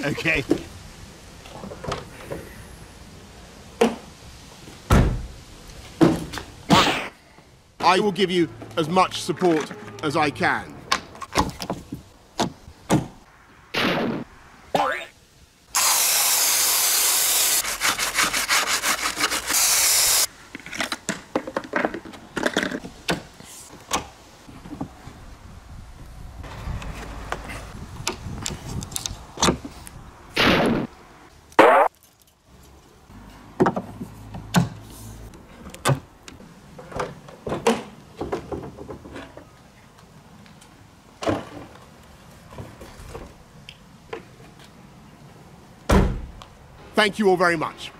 Okay. I will give you as much support as I can. Thank you all very much.